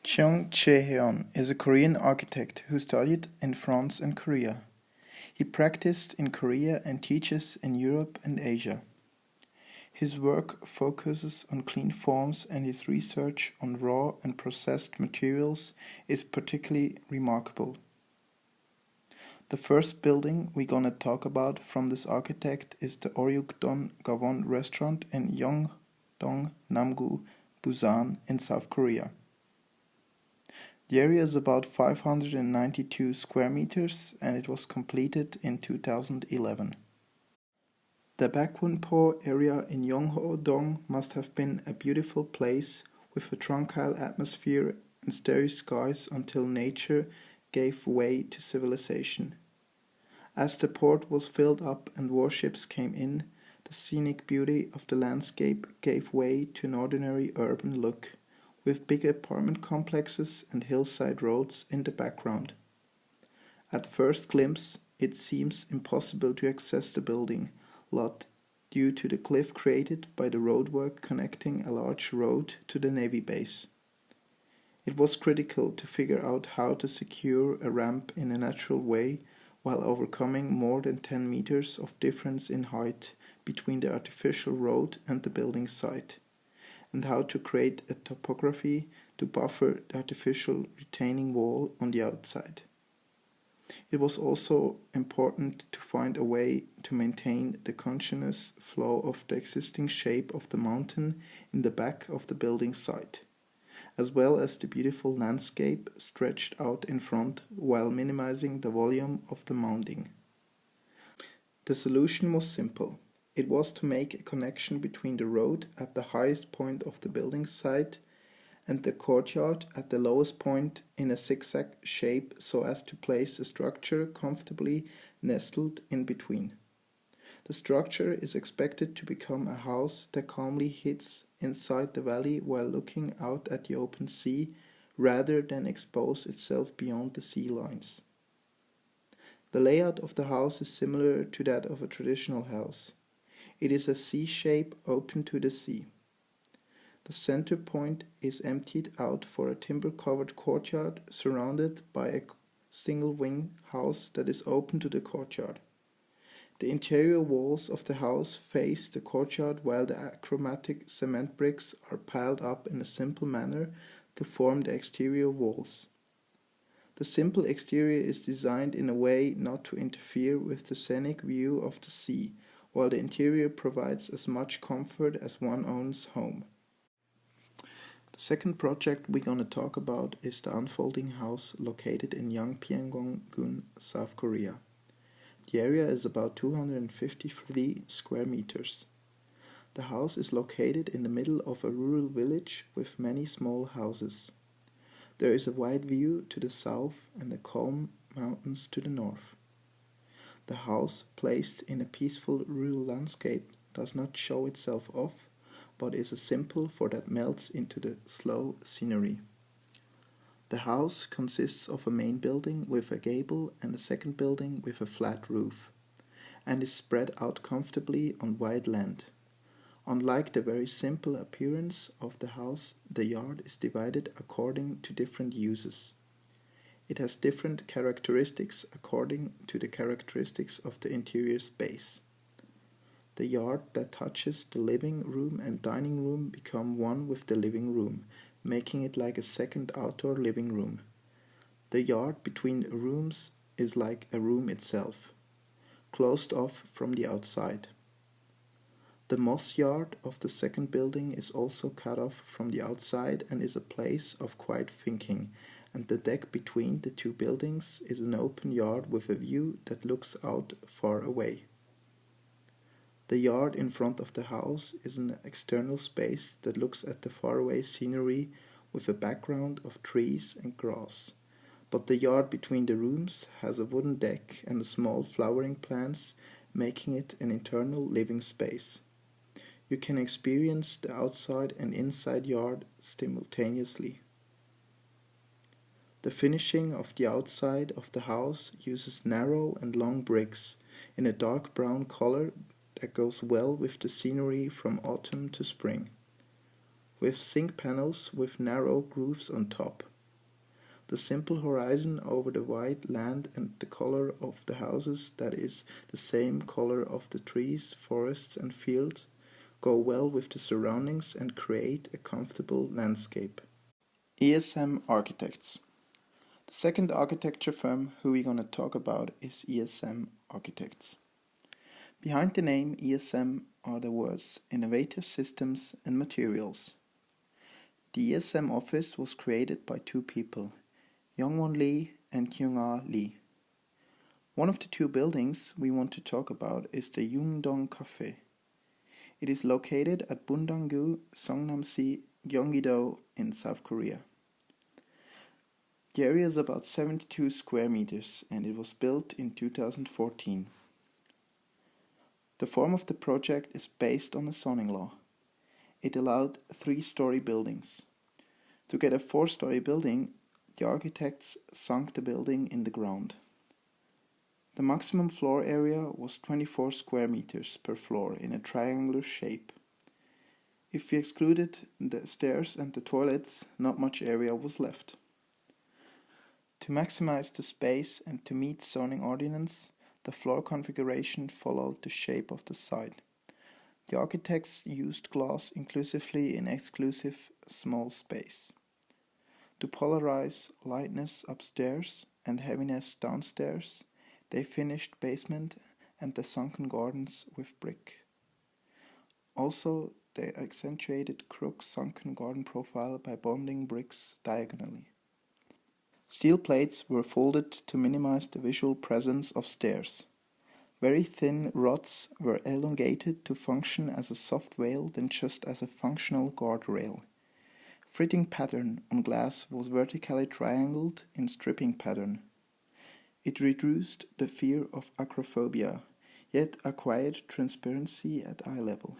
Jeong Chae-hyun is a Korean architect who studied in France and Korea. He practiced in Korea and teaches in Europe and Asia. His work focuses on clean forms, and his research on raw and processed materials is particularly remarkable. The first building we're gonna talk about from this architect is the Oreo Dome restaurant in Eundong, Namgu, Busan in South Korea. The area is about 592 square meters and it was completed in 2011. The Bakwunpo area in Yooho Dome must have been a beautiful place with a tranquil atmosphere and starry skies until nature gave way to civilization. As the port was filled up and warships came in, the scenic beauty of the landscape gave way to an ordinary urban look, with big apartment complexes and hillside roads in the background. At first glimpse, it seems impossible to access the building lot due to the cliff created by the roadwork connecting a large road to the Navy base. It was critical to figure out how to secure a ramp in a natural way while overcoming more than 10 meters of difference in height between the artificial road and the building site, and how to create a topography to buffer the artificial retaining wall on the outside. It was also important to find a way to maintain the continuous flow of the existing shape of the mountain in the back of the building site, as well as the beautiful landscape stretched out in front while minimizing the volume of the mounding. The solution was simple. It was to make a connection between the road at the highest point of the building site and the courtyard at the lowest point in a zigzag shape so as to place the structure comfortably nestled in between. The structure is expected to become a house that calmly hits inside the valley while looking out at the open sea rather than expose itself beyond the sea lines. The layout of the house is similar to that of a traditional house. It is a C-shape open to the sea. The center point is emptied out for a timber-covered courtyard surrounded by a single-wing house that is open to the courtyard. The interior walls of the house face the courtyard while the achromatic cement bricks are piled up in a simple manner to form the exterior walls. The simple exterior is designed in a way not to interfere with the scenic view of the sea, while the interior provides as much comfort as one owns home. The second project we're going to talk about is the unfolding house located in Yangpyeong-gun, South Korea. The area is about 253 square meters. The house is located in the middle of a rural village with many small houses. There is a wide view to the south and the calm mountains to the north. The house, placed in a peaceful rural landscape, does not show itself off, but is a symbol for that melts into the slow scenery. The house consists of a main building with a gable and a second building with a flat roof, and is spread out comfortably on wide land. Unlike the very simple appearance of the house, the yard is divided according to different uses. It has different characteristics according to the characteristics of the interior space. The yard that touches the living room and dining room become one with the living room, making it like a second outdoor living room. The yard between rooms is like a room itself, closed off from the outside. The moss yard of the second building is also cut off from the outside and is a place of quiet thinking, and the deck between the two buildings is an open yard with a view that looks out far away. The yard in front of the house is an external space that looks at the faraway scenery with a background of trees and grass, but the yard between the rooms has a wooden deck and small flowering plants, making it an internal living space. You can experience the outside and inside yard simultaneously. The finishing of the outside of the house uses narrow and long bricks in a dark brown color that goes well with the scenery from autumn to spring, with zinc panels with narrow grooves on top. the simple horizon over the wide land and the color of the houses, that is, the same color of the trees, forests and fields, go well with the surroundings and create a comfortable landscape. ESM Architects. The second architecture firm who we're going to talk about is ESM Architects. Behind the name ESM are the words Innovative Systems and Materials. The ESM office was created by two people, Youngwon Lee and Kyung-ah Lee. One of the two buildings we want to talk about is the Eundong Cafe. It is located at Bundang-gu, Songnam-si, Gyeonggi-do in South Korea. The area is about 72 square meters and it was built in 2014. The form of the project is based on a zoning law. It allowed 3-story buildings. To get a 4-story building, the architects sunk the building in the ground. The maximum floor area was 24 square meters per floor in a triangular shape. If we excluded the stairs and the toilets, not much area was left. To maximize the space and to meet zoning ordinance, the floor configuration followed the shape of the side. The architects used glass inclusively in exclusive small space. To polarize lightness upstairs and heaviness downstairs, they finished basement and the sunken gardens with brick. Also, they accentuated Crook's sunken garden profile by bonding bricks diagonally. Steel plates were folded to minimize the visual presence of stairs. Very thin rods were elongated to function as a soft veil than just as a functional guardrail. Fritting pattern on glass was vertically triangled in stripping pattern. It reduced the fear of acrophobia, yet acquired transparency at eye level.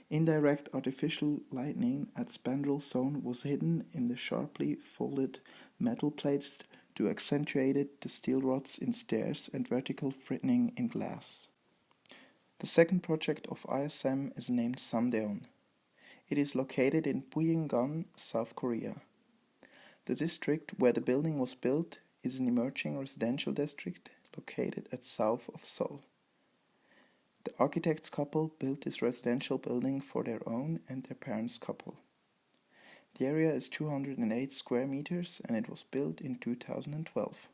Indirect artificial lighting at spandrel zone was hidden in the sharply folded metal plates to accentuate the steel rods in stairs and vertical fritting in glass. The second project of ISM is named Samdaeon. It is located in Buyingan, South Korea. The district where the building was built is an emerging residential district located at south of Seoul. The architects couple built this residential building for their own and their parents' couple. The area is 208 square meters and it was built in 2012.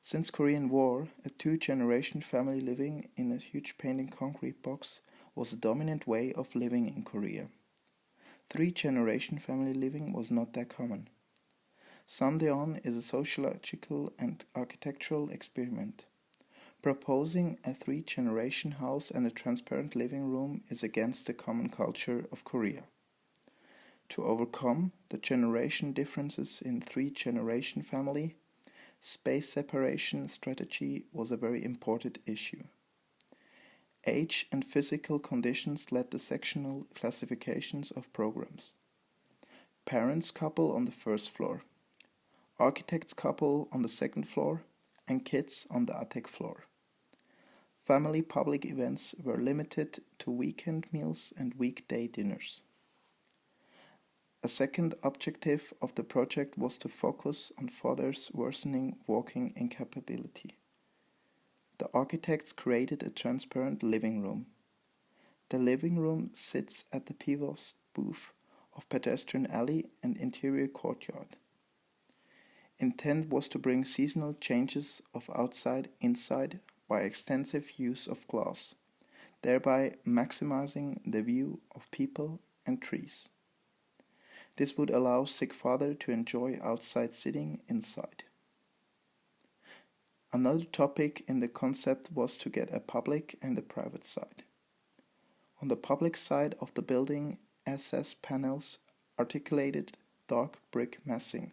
Since Korean War, a 2-generation family living in a huge painted concrete box was a dominant way of living in Korea. 3-generation family living was not that common. Samdaeon is a sociological and architectural experiment. Proposing a 3-generation house and a transparent living room is against the common culture of Korea. To overcome the generation differences in 3-generation family, space separation strategy was a very important issue. Age and physical conditions led to sectional classifications of programs. Parents couple on the first floor, architects couple on the second floor, and kids on the attic floor. Family public events were limited to weekend meals and weekday dinners. A second objective of the project was to focus on fathers' worsening walking incapability. The architects created a transparent living room. The living room sits at the pivot booth of pedestrian alley and interior courtyard. Intent was to bring seasonal changes of outside-inside by extensive use of glass, thereby maximizing the view of people and trees. This would allow sick father to enjoy outside sitting inside. Another topic in the concept was to get a public and a private side. On the public side of the building, SS panels articulated dark brick massing.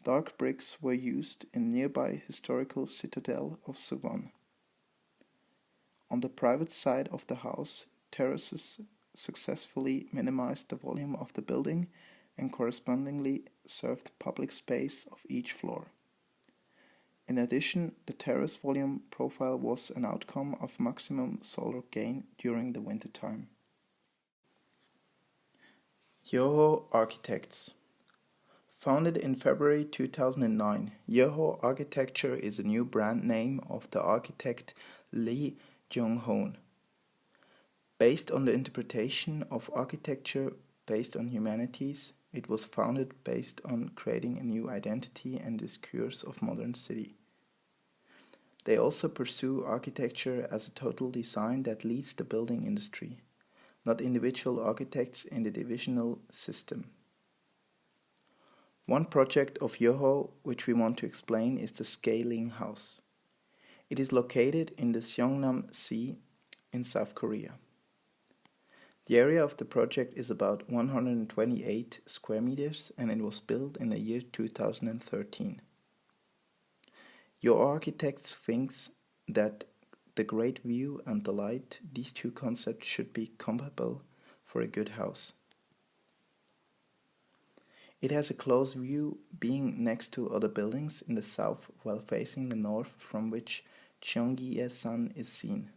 Dark bricks were used in nearby historical citadel of Suwon. On the private side of the house, terraces successfully minimized the volume of the building and correspondingly served public space of each floor. In addition, the terrace volume profile was an outcome of maximum solar gain during the wintertime. Yooho Architects. Founded in February 2009, Yooho Architecture is a new brand name of the architect Lee Jung-hoon. Based on the interpretation of architecture based on humanities, it was founded based on creating a new identity and discourse of modern city. They also pursue architecture as a total design that leads the building industry, not individual architects in the divisional system. One project of Yooho which we want to explain is the Scaling House. It is located in the Seongnam Sea in South Korea. The area of the project is about 128 square meters and it was built in the year 2013. Yooho Architects thinks that the great view and the light, these two concepts should be compatible for a good house. It has a close view, being next to other buildings in the south while facing the north, from which Cheonggi-san is seen.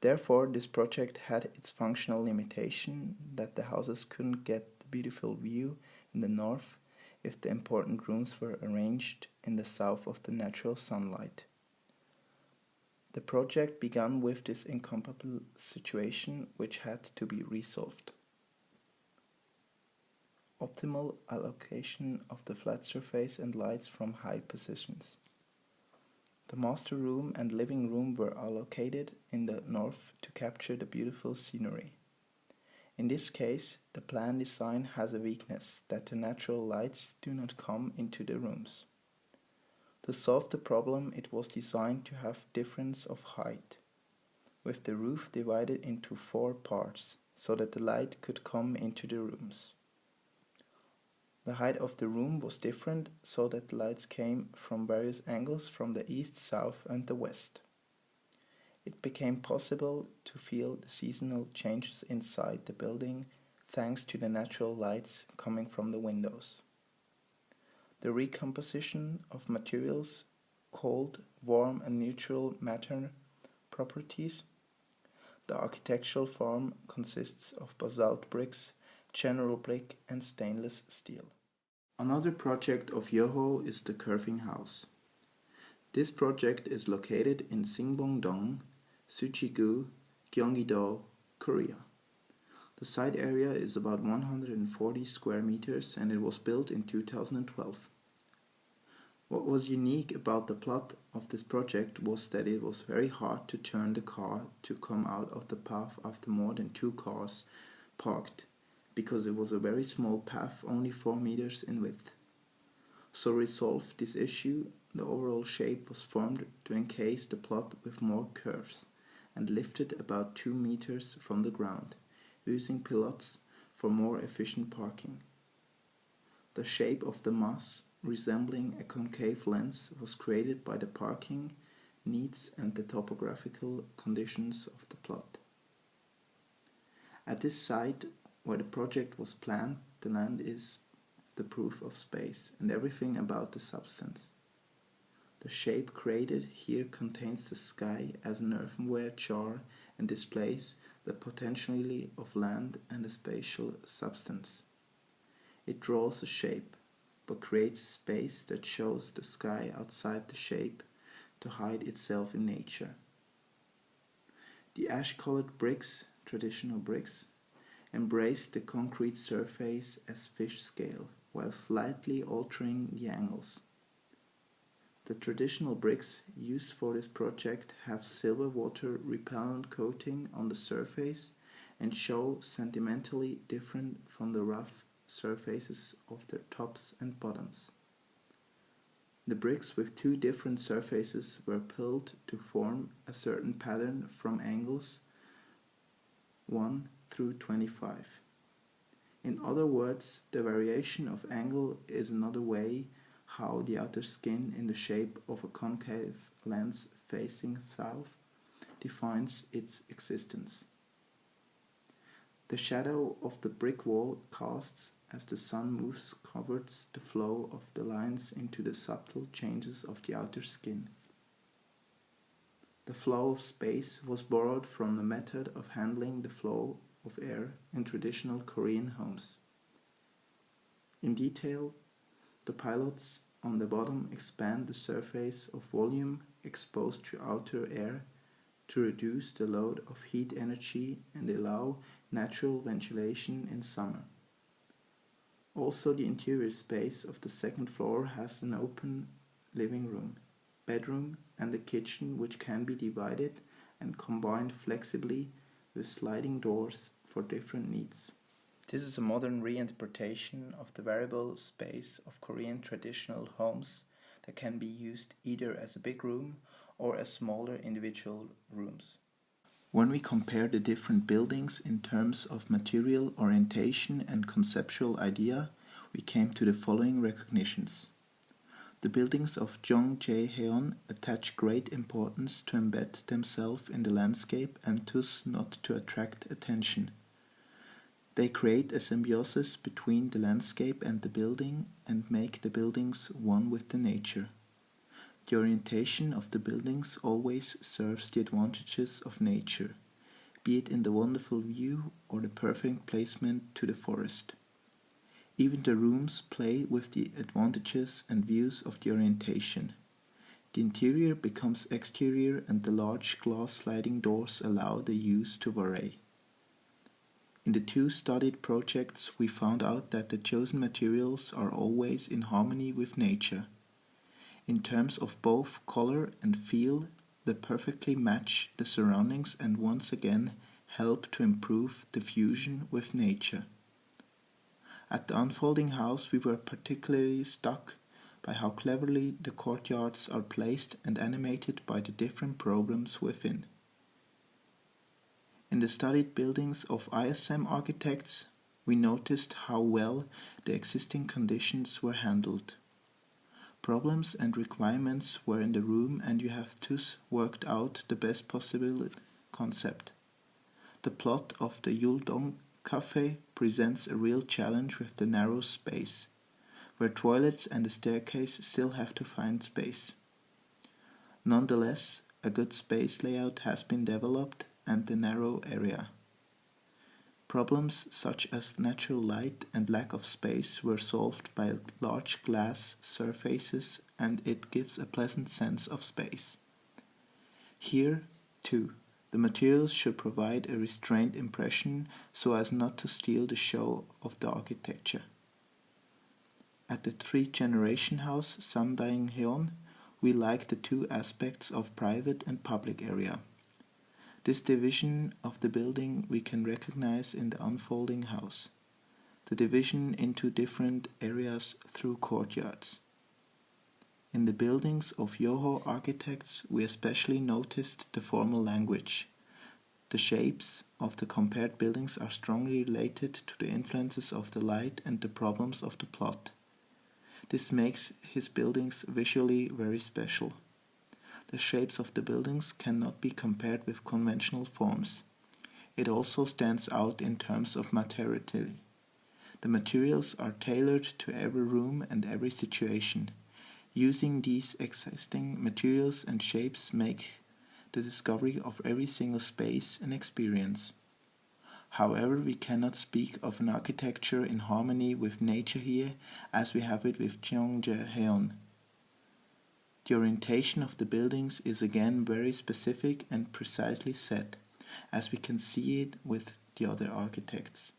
Therefore, this project had its functional limitation that the houses couldn't get the beautiful view in the north if the important rooms were arranged in the south of the natural sunlight. The project began with this incompatible situation, which had to be resolved. Optimal allocation of the flat surface and lights from high positions. The master room and living room were allocated in the north to capture the beautiful scenery. In this case, the plan design has a weakness that the natural lights do not come into the rooms. To solve the problem, it was designed to have difference of height, with the roof divided into 4 parts so that the light could come into the rooms. The height of the room was different so that the lights came from various angles from the east, south and the west. It became possible to feel the seasonal changes inside the building thanks to the natural lights coming from the windows. The recomposition of materials, cold, warm and neutral matter properties. The architectural form consists of basalt bricks, general brick and stainless steel. Another project of Yooho is the Curving House. This project is located in Singbong-dong, Suchi-gu, Gyeonggi-do, Korea. The site area is about 140 square meters and it was built in 2012. What was unique about the plot of this project was that it was very hard to turn the car to come out of the path after more than 2 cars parked, because it was a very small path, only 4 meters in width. So to resolve this issue, the overall shape was formed to encase the plot with more curves and lifted about 2 meters from the ground, using pilots for more efficient parking. The shape of the mass, resembling a concave lens, was created by the parking needs and the topographical conditions of the plot. At this site, where the project was planned, the land is the proof of space and everything about the substance. The shape created here contains the sky as an earthenware jar and displays the potentiality of land and a spatial substance. It draws a shape, but creates a space that shows the sky outside the shape to hide itself in nature. The ash-colored bricks, traditional bricks, embrace the concrete surface as fish scale, while slightly altering the angles. The traditional bricks used for this project have silver water repellent coating on the surface and show sentimentally different from the rough surfaces of their tops and bottoms. The bricks with 2 different surfaces were pulled to form a certain pattern from angles 1 through 25. In other words, the variation of angle is another way how the outer skin in the shape of a concave lens facing south defines its existence. The shadow of the brick wall casts as the sun moves covers the flow of the lines into the subtle changes of the outer skin. The flow of space was borrowed from the method of handling the flow of air in traditional Korean homes. In detail, the pilots on the bottom expand the surface of volume exposed to outer air to reduce the load of heat energy and allow natural ventilation in summer. Also, the interior space of the second floor has an open living room, bedroom, and a kitchen which can be divided and combined flexibly with sliding doors for different needs. This is a modern reinterpretation of the variable space of Korean traditional homes that can be used either as a big room or as smaller individual rooms. When we compare the different buildings in terms of material orientation and conceptual idea, we came to the following recognitions. The buildings of Jeongjae-heon attach great importance to embed themselves in the landscape and thus not to attract attention. They create a symbiosis between the landscape and the building and make the buildings one with the nature. The orientation of the buildings always serves the advantages of nature, be it in the wonderful view or the perfect placement to the forest. Even the rooms play with the advantages and views of the orientation. The interior becomes exterior and the large glass sliding doors allow the use to vary. In the two studied projects, we found out that the chosen materials are always in harmony with nature. In terms of both color and feel, they perfectly match the surroundings and once again help to improve the fusion with nature. At the unfolding house, we were particularly struck by how cleverly the courtyards are placed and animated by the different programs within. In the studied buildings of ESM Architects, we noticed how well the existing conditions were handled. Problems and requirements were in the room and you have thus worked out the best possible concept. The plot of the Yooho Cafe presents a real challenge with the narrow space, where toilets and the staircase still have to find space. Nonetheless, a good space layout has been developed and the narrow area. Problems such as natural light and lack of space were solved by large glass surfaces and it gives a pleasant sense of space. Here, too, the materials should provide a restrained impression so as not to steal the show of the architecture. At the three-generation house Samdaeng-heon, we like the two aspects of private and public area. This division of the building we can recognize in the unfolding house, the division into different areas through courtyards. In the buildings of Yooho Architects, we especially noticed the formal language. The shapes of the compared buildings are strongly related to the influences of the light and the problems of the plot. This makes his buildings visually very special. The shapes of the buildings cannot be compared with conventional forms. It also stands out in terms of materiality. The materials are tailored to every room and every situation. Using these existing materials and shapes make the discovery of every single space an experience. However, we cannot speak of an architecture in harmony with nature here as we have it with Jeongjae-heon. The orientation of the buildings is again very specific and precisely set, as we can see it with the other architects.